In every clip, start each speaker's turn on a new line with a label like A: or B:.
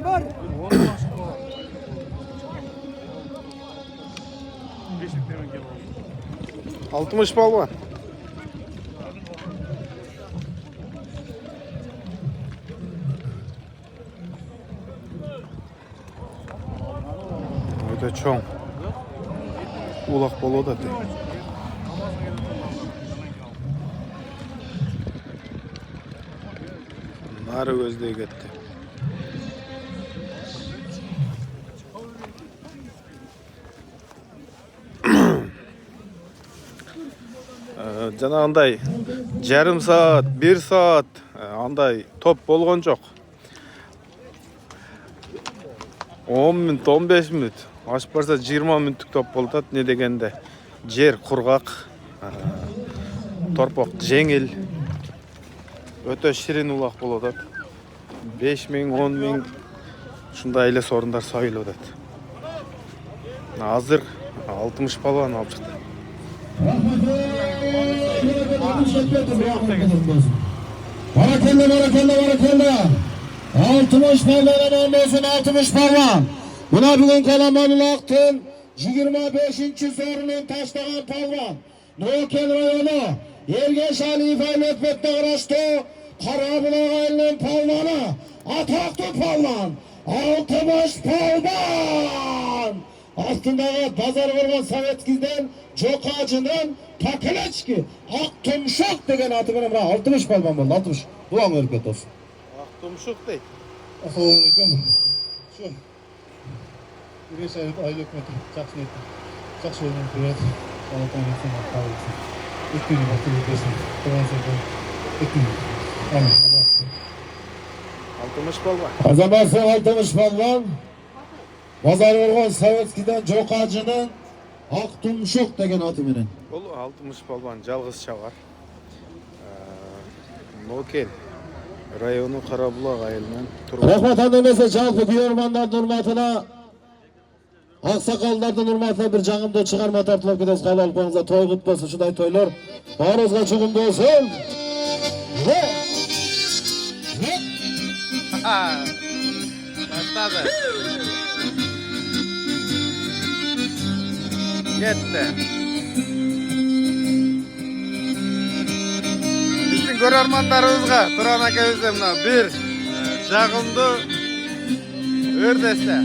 A: Var.
B: 60 balvan. Öyle çoğun. Ulak bolu da değil. Narı gözlüğü gitti. Janagınday yarım saat, 1 saat андай top болгон жок. 10 minut, 15 minut. Ашып барса 20 минуттук топ болуп атат. Не дегенде жер кургак, торпок жеңил, өтө ширин улак болуп атат. 5 миң, 10 миң ушундай эле сорундар союлуп атат. Азыр 60 балбан алып чыкты.
C: Barakalla barakalla barakalla. 60 balvan olsun, 60 balvan. Buna bugün Kalamanlıktın 25. sorunun taşlagan palvan. Noken rayonu Ergeş Ali İfaylet Betteğraş'ta Karabulak ayının palvanı. Ataklı palvan. 60 palvan. Altındağı pazar vurgan Sovetskiy'den Jokacı'nın Pakeleçki Aktumşuk degen atı bana 60 palvan oldu. 60. Duan örgüt olsun.
B: Aktumşuk değil.
C: Şu. Güreş aylık metre. Çakşı etti. Çakşı oyunun kıyat. Allah'tan geçsin. Allah'tan geçsin. Ektiğini bakıyor. Geçsin. Tamam sen. Ektiğini. Amin.
B: 60 balvan.
C: Azamat'ın 60 balvan. Pazar vurgan Sovetskiy'den Jokacı'nın Aktumşuk degen atı menen.
B: Bul 60 balvan жалгыз чабар. Noken rayonu Karabulak ayılından
C: Rahmat annemize жалпы kuyarmanların hurmatına Aksakallardan hurmatına bir жаңымды çıkarma tartılıp gideriz. Halal koyunuza toy kutlasın. Şuday toylar bağrınızga çıkımda olsun. Ne?
B: Başladı. Gitti. Bizim görermanlarımızga Turan akabimizden bir жағымды ördeste.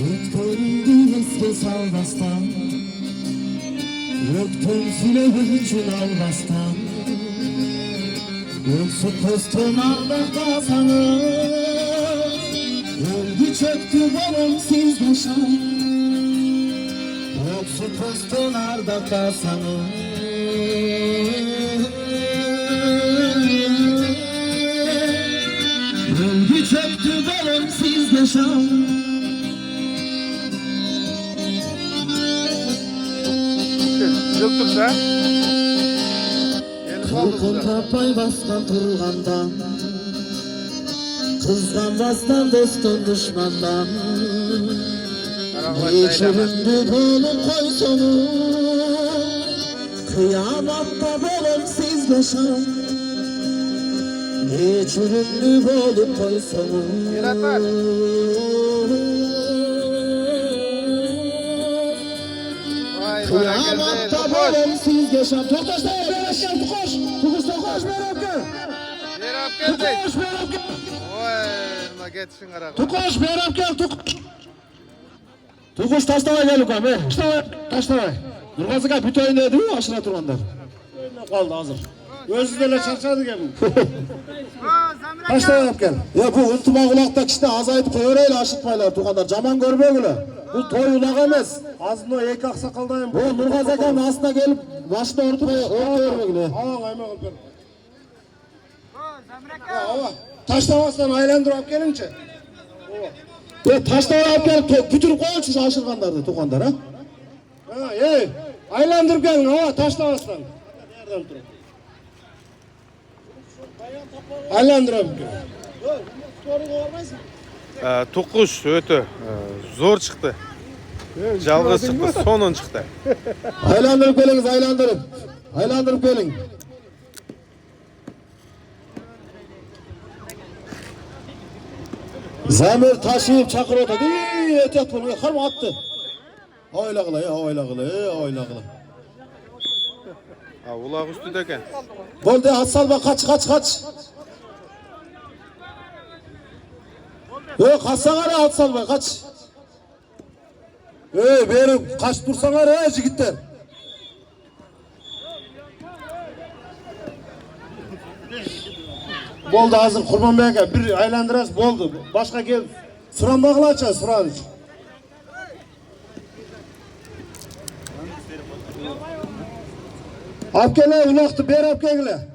C: Ötköründü eski salvastan Öktüm silahıcın alvastan Öksü postun arda kazanır Öldü çöktü balım siz yaşam Öksü postun arda kazanır Öldü çöktü balım siz yaşam
B: Yıltık da.
C: Korkun tapay baskan turgandan Kızgan bastan dostun düşmandan Geçirindi bolup koysonu Kıyamatta bolum siz yaşam Geçirindi bolup koysonu Kıyamatta bolum siz yaşam Toktaş'ta yaşam Tukoş Tukoş merhaba Tukoş merhaba
B: Oy, geçsin ara.
C: Tukoş merhaba Tukoş taşlamay gel ukan be Taşlamay Nurgazıga bütöyün dedi mi aşına turganlar Kaldı hazır Özüzlerle çarşadı gel Taşlamay yap gel Ya bu ıltıma kulakta kişide azayıp koyureyle aşıtmaylar turganlar Caman görmeye bile Bu toy ulak emez Azın o ek aksakaldayım Bu Nurgaz Ekem aslında gelip başta örtmeye örmekle Ağa kaymak öperim Taşlamasından aylandırıp gelince Taşlamayıp gelip bütün koyun şu aşırganlardı tukandar ha aylandırıp gelin hava taşlamasından Nereden durun Aylandırıp gelin
B: Tokuş ötü zor çıktı. Жалғыз шықты, сонun çıktı.
C: Aylandırıp geliniz, aylandırıp. Aylandırıp gelin. Zamir taşıyıp çakır otu. Ehtiyat bunu. Karma attı. Oyla kıla, oyla kıla, oyla kıla.
B: Ha, ulaq üstü deken.
C: Gol de Hassalba kaç. Yok Hassan'a Hassalba kaç. Benim kaç dursana jigitler. Boldu hazır Kurbanbek'e bir aylandıras boldu. Başka gel. Sıran bağlı açar sıran. Apkele ulaktı ber apkele.